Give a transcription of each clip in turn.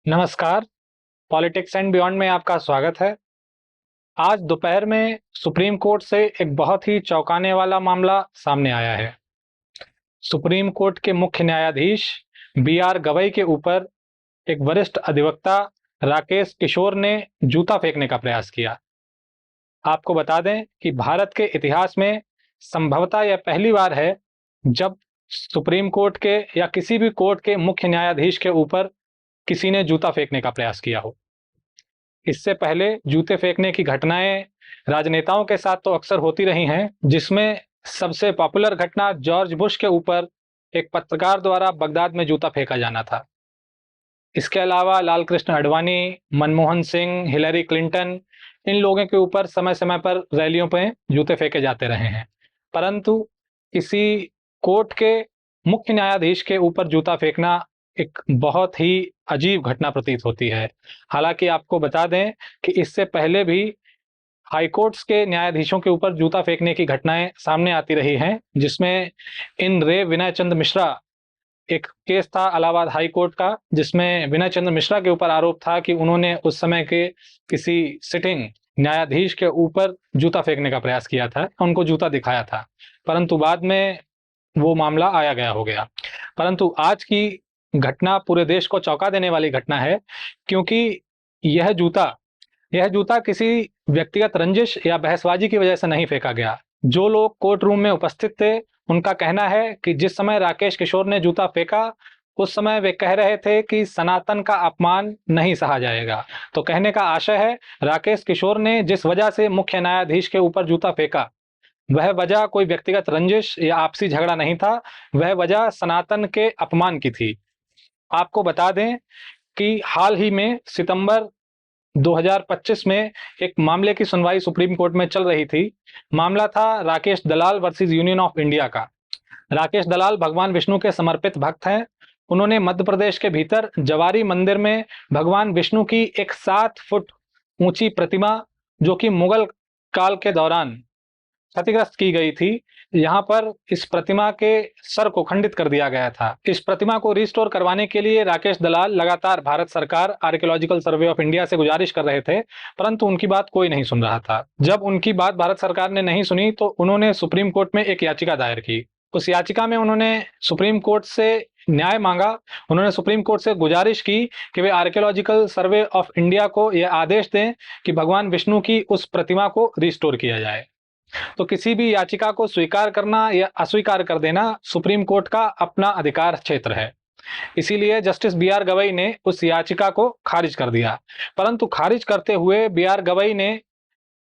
नमस्कार। Politics and beyond में आपका स्वागत है। आज दोपहर में सुप्रीम कोर्ट से एक बहुत ही चौंकाने वाला मामला सामने आया है। सुप्रीम कोर्ट के मुख्य न्यायाधीश बी आर गवई के ऊपर एक वरिष्ठ अधिवक्ता राकेश किशोर ने जूता फेंकने का प्रयास किया। आपको बता दें कि भारत के इतिहास में संभवतः यह पहली बार है जब सुप्रीम कोर्ट के या किसी भी कोर्ट के मुख्य न्यायाधीश के ऊपर किसी ने जूता फेंकने का प्रयास किया हो। इससे पहले जूते फेंकने की घटनाएं राजनेताओं के साथ तो अक्सर होती रही हैं, जिसमें सबसे पॉपुलर घटना जॉर्ज बुश के ऊपर एक पत्रकार द्वारा बगदाद में जूता फेंका जाना था। इसके अलावा लाल कृष्ण आडवाणी, मनमोहन सिंह, हिलरी क्लिंटन, इन लोगों के ऊपर समय समय पर रैलियों पे जूते फेंके जाते रहे हैं। परंतु किसी कोर्ट के मुख्य न्यायाधीश के ऊपर जूता फेंकना एक बहुत ही अजीब घटना प्रतीत होती है। हालांकि आपको बता दें कि इससे पहले भी हाई कोर्ट्स के न्यायाधीशों के ऊपर जूता फेंकने की घटनाएं सामने आती रही हैं, जिसमें इन रे विनय चंद्र मिश्रा एक केस था इलाहाबाद हाई कोर्ट का, जिसमें विनय चंद्र मिश्रा के ऊपर आरोप था कि उन्होंने उस समय के किसी सिटिंग न्यायाधीश के ऊपर जूता फेंकने का प्रयास किया था, उनको जूता दिखाया था। परंतु बाद में वो मामला आया गया हो गया। परंतु आज की घटना पूरे देश को चौंका देने वाली घटना है, क्योंकि यह जूता यह जूता किसी व्यक्तिगत रंजिश या बहसबाजी की वजह से नहीं फेंका गया। जो लोग कोर्ट रूम में उपस्थित थे, उनका कहना है कि जिस समय राकेश किशोर ने जूता फेंका, उस समय वे कह रहे थे कि सनातन का अपमान नहीं सहा जाएगा। तो कहने का आशय है, राकेश किशोर ने जिस वजह से मुख्य न्यायाधीश के ऊपर जूता फेंका, वह वजह कोई व्यक्तिगत रंजिश या आपसी झगड़ा नहीं था, वह वजह सनातन के अपमान की थी। आपको बता दें कि हाल ही में सितंबर 2025 में एक मामले की सुनवाई सुप्रीम कोर्ट में चल रही थी। मामला था राकेश दलाल वर्सेस यूनियन ऑफ इंडिया का। राकेश दलाल भगवान विष्णु के समर्पित भक्त हैं। उन्होंने मध्य प्रदेश के भीतर जवारी मंदिर में भगवान विष्णु की एक 7 फुट ऊंची प्रतिमा, जो कि मुगल काल के दौरान क्षतिग्रस्त की गई थी, यहाँ पर इस प्रतिमा के सर को खंडित कर दिया गया था। इस प्रतिमा को रिस्टोर करवाने के लिए राकेश दलाल लगातार भारत सरकार, आर्कियोलॉजिकल सर्वे ऑफ इंडिया से गुजारिश कर रहे थे, परंतु उनकी बात कोई नहीं सुन रहा था। जब उनकी बात भारत सरकार ने नहीं सुनी, तो उन्होंने सुप्रीम कोर्ट में एक याचिका दायर की। उस याचिका में उन्होंने सुप्रीम कोर्ट से न्याय मांगा। उन्होंने सुप्रीम कोर्ट से गुजारिश की कि वे आर्कियोलॉजिकल सर्वे ऑफ इंडिया को यह आदेश दें कि भगवान विष्णु की उस प्रतिमा को रिस्टोर किया जाए। तो किसी भी याचिका को स्वीकार करना या अस्वीकार कर देना सुप्रीम कोर्ट का अपना अधिकार क्षेत्र है। इसीलिए जस्टिस बी आर गवई ने उस याचिका को खारिज कर दिया। परंतु खारिज करते हुए बी आर गवई ने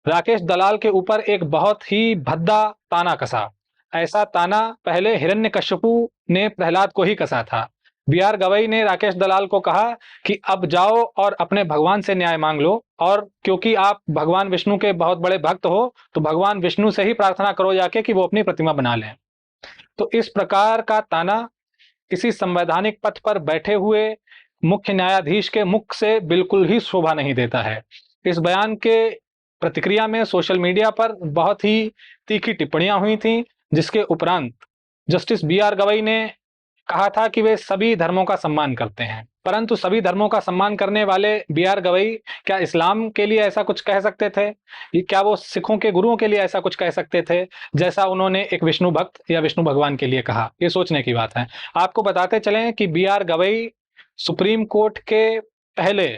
राकेश दलाल के ऊपर एक बहुत ही भद्दा ताना कसा। ऐसा ताना पहले हिरण्यकश्यपु ने प्रहलाद को ही कसा था। बी आर गवई ने राकेश दलाल को कहा कि अब जाओ और अपने भगवान से न्याय मांग लो, और क्योंकि आप भगवान विष्णु के बहुत बड़े भक्त हो, तो भगवान विष्णु से ही प्रार्थना करो जाके कि वो अपनी प्रतिमा बना लें। तो इस प्रकार का ताना किसी संवैधानिक पद पर बैठे हुए मुख्य न्यायाधीश के मुख से बिल्कुल ही शोभा नहीं देता है। इस बयान के प्रतिक्रिया में सोशल मीडिया पर बहुत ही तीखी टिप्पणियां हुई थीं, जिसके उपरांत जस्टिस बी आर गवई ने कहा था कि वे सभी धर्मों का सम्मान करते हैं। परंतु सभी धर्मों का सम्मान करने वाले बी आर गवई क्या इस्लाम के लिए ऐसा कुछ कह सकते थे? क्या वो सिखों के गुरुओं के लिए ऐसा कुछ कह सकते थे, जैसा उन्होंने एक विष्णु भक्त या विष्णु भगवान के लिए कहा? ये सोचने की बात है। आपको बताते चलें कि B R Gavai supreme court के पहले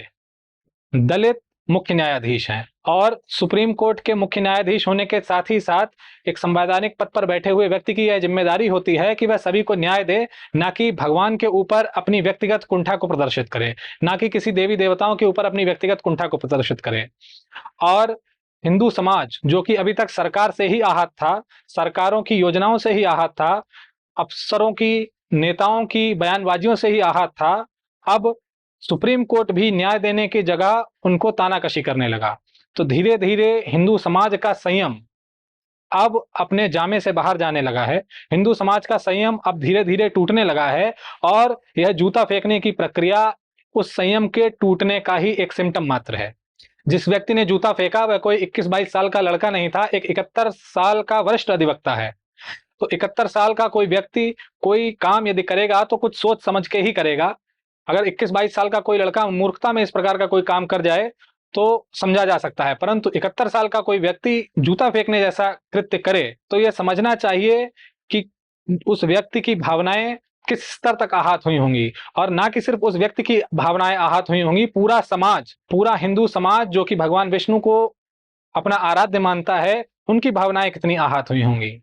दलित मुख्य न्यायाधीश हैं, और सुप्रीम कोर्ट के मुख्य न्यायाधीश होने के साथ ही साथ एक संवैधानिक पद पर बैठे हुए व्यक्ति की यह जिम्मेदारी होती है कि वह सभी को न्याय दे, ना कि भगवान के ऊपर अपनी व्यक्तिगत कुंठा को प्रदर्शित करे, ना कि किसी देवी देवताओं के ऊपर अपनी व्यक्तिगत कुंठा को प्रदर्शित करे। और हिंदू समाज, जो कि अभी तक सरकार से ही आहत था, सरकारों की योजनाओं से ही आहत था, अफसरों की, नेताओं की बयानबाजियों से ही आहत था, अब सुप्रीम कोर्ट भी न्याय देने की जगह उनको तानाकशी करने लगा। तो धीरे धीरे हिंदू समाज का संयम अब अपने जामे से बाहर जाने लगा है। हिंदू समाज का संयम अब धीरे धीरे टूटने लगा है, और यह जूता फेंकने की प्रक्रिया उस संयम के टूटने का ही एक सिम्टम मात्र है। जिस व्यक्ति ने जूता फेंका वह कोई 21-22 साल का लड़का नहीं था, एक 71 साल का वरिष्ठ अधिवक्ता है। तो 71 साल का कोई व्यक्ति कोई काम यदि करेगा तो कुछ सोच समझ के ही करेगा। अगर 21-22 साल का कोई लड़का मूर्खता में इस प्रकार का कोई काम कर जाए तो समझा जा सकता है, परंतु 71 साल का कोई व्यक्ति जूता फेंकने जैसा कृत्य करे तो यह समझना चाहिए कि उस व्यक्ति की भावनाएं किस स्तर तक आहत हुई होंगी, और ना कि सिर्फ उस व्यक्ति की भावनाएं आहत हुई होंगी, पूरा समाज, पूरा हिंदू समाज जो कि भगवान विष्णु को अपना आराध्य मानता है, उनकी भावनाएं कितनी आहत हुई होंगी।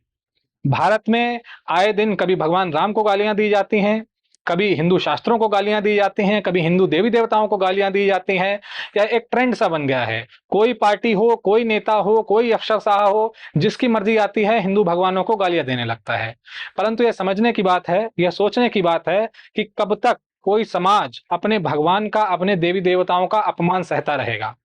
भारत में आए दिन कभी भगवान राम को गालियां दी जाती हैं, कभी हिंदू शास्त्रों को गालियां दी जाती हैं, कभी हिंदू देवी देवताओं को गालियां दी जाती हैं। या एक ट्रेंड सा बन गया है, कोई पार्टी हो, कोई नेता हो, कोई अफसरशाह हो, जिसकी मर्जी आती है हिंदू भगवानों को गालियां देने लगता है। परंतु यह समझने की बात है, यह सोचने की बात है कि कब तक कोई समाज अपने भगवान का, अपने देवी देवताओं का अपमान सहता रहेगा।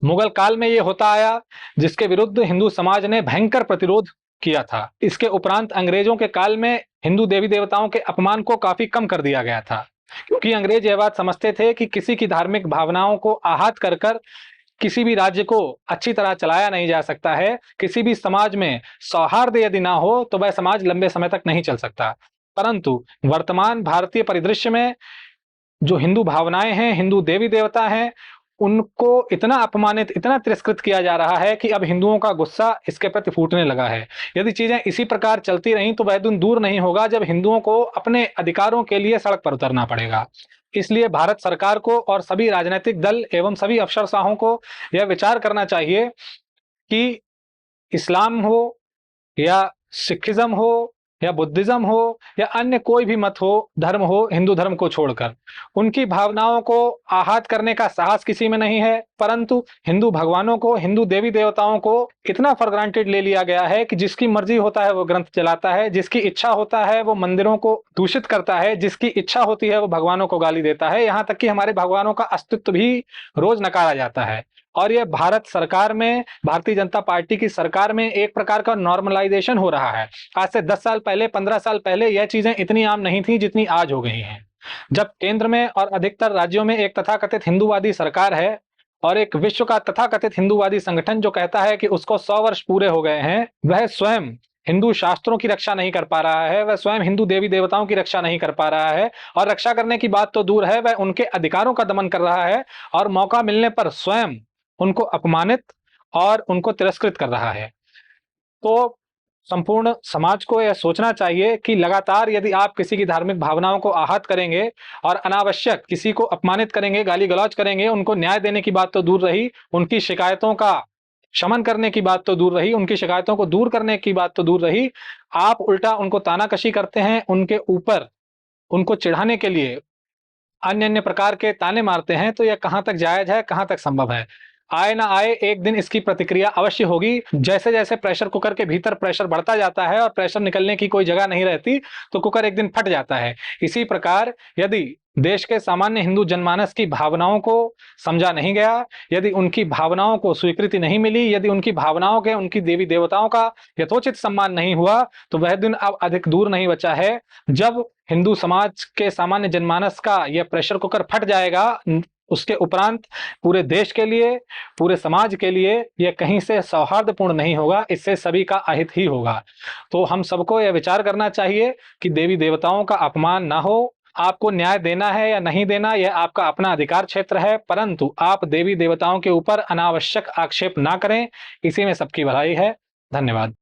मुगल काल में यह होता आया, जिसके विरुद्ध हिंदू समाज ने भयंकर प्रतिरोध किया था। इसके उपरांत अंग्रेजों के काल में हिंदू देवी देवताओं के अपमान को काफी कम कर दिया गया था, क्योंकि अंग्रेज यह बात समझते थे कि किसी की धार्मिक भावनाओं को आहत कर कर किसी भी राज्य को अच्छी तरह चलाया नहीं जा सकता है। किसी भी समाज में सौहार्द यदि ना हो तो वह समाज लंबे समय तक नहीं चल सकता। परंतु वर्तमान भारतीय परिदृश्य में जो हिंदू भावनाएं हैं, हिंदू देवी देवता हैं, उनको इतना अपमानित, इतना तिरस्कृत किया जा रहा है कि अब हिंदुओं का गुस्सा इसके प्रति फूटने लगा है। यदि चीजें इसी प्रकार चलती रहीं तो वह दिन दूर नहीं होगा जब हिंदुओं को अपने अधिकारों के लिए सड़क पर उतरना पड़ेगा। इसलिए भारत सरकार को और सभी राजनीतिक दल एवं सभी अफसरशाहों को यह विचार करना चाहिए कि इस्लाम हो या सिखिज्म हो या बुद्धिज्म हो या अन्य कोई भी मत हो, धर्म हो, हिंदू धर्म को छोड़कर उनकी भावनाओं को आहत करने का साहस किसी में नहीं है। परंतु हिंदू भगवानों को, हिंदू देवी देवताओं को इतना फॉर ग्रांटेड ले लिया गया है कि जिसकी मर्जी होता है वो ग्रंथ चलाता है, जिसकी इच्छा होता है वो मंदिरों को दूषित करता है, जिसकी इच्छा होती है वो भगवानों को गाली देता है, यहाँ तक कि हमारे भगवानों का अस्तित्व भी रोज नकारा जाता है। और यह भारत सरकार में, भारतीय जनता पार्टी की सरकार में एक प्रकार का नॉर्मलाइजेशन हो रहा है। आज से 10 साल पहले, 15 साल पहले यह चीजें इतनी आम नहीं थी जितनी आज हो गई हैं। जब केंद्र में और अधिकतर राज्यों में एक तथाकथित हिंदूवादी सरकार है और एक विश्व का तथाकथित हिंदूवादी संगठन जो कहता है कि उसको 100 वर्ष पूरे हो गए हैं, वह स्वयं हिंदू शास्त्रों की रक्षा नहीं कर पा रहा है, वह स्वयं हिंदू देवी देवताओं की रक्षा नहीं कर पा रहा है, और रक्षा करने की बात तो दूर है, वह उनके अधिकारों का दमन कर रहा है और मौका मिलने पर स्वयं उनको अपमानित और उनको तिरस्कृत कर रहा है। तो संपूर्ण समाज को यह सोचना चाहिए कि लगातार यदि आप किसी की धार्मिक भावनाओं को आहत करेंगे और अनावश्यक किसी को अपमानित करेंगे, गाली गलौज करेंगे, उनको न्याय देने की बात तो दूर रही, उनकी शिकायतों का शमन करने की बात तो दूर रही, उनकी शिकायतों को दूर करने की बात तो दूर रही, आप उल्टा उनको तानाकशी करते हैं, उनके ऊपर उनको चिढ़ाने के लिए अन्य अन्य प्रकार के ताने मारते हैं, तो यह कहां तक जायज है, कहां तक संभव है। आए ना आए एक दिन इसकी प्रतिक्रिया अवश्य होगी। जैसे जैसे प्रेशर कुकर के भीतर प्रेशर बढ़ता जाता है और प्रेशर निकलने की कोई जगह नहीं रहती तो कुकर एक दिन फट जाता है। इसी प्रकार यदि देश के सामान्य हिंदू जनमानस की भावनाओं को समझा नहीं गया, यदि उनकी भावनाओं को स्वीकृति नहीं मिली, यदि उनकी भावनाओं के, उनकी देवी देवताओं का यथोचित सम्मान नहीं हुआ, तो वह दिन अब अधिक दूर नहीं बचा है जब हिंदू समाज के सामान्य जनमानस का यह प्रेशर कुकर फट जाएगा। उसके उपरांत पूरे देश के लिए, पूरे समाज के लिए यह कहीं से सौहार्दपूर्ण नहीं होगा, इससे सभी का अहित ही होगा। तो हम सबको यह विचार करना चाहिए कि देवी देवताओं का अपमान ना हो। आपको न्याय देना है या नहीं देना, यह आपका अपना अधिकार क्षेत्र है, परंतु आप देवी देवताओं के ऊपर अनावश्यक आक्षेप ना करें। इसी में सबकी भलाई है। धन्यवाद।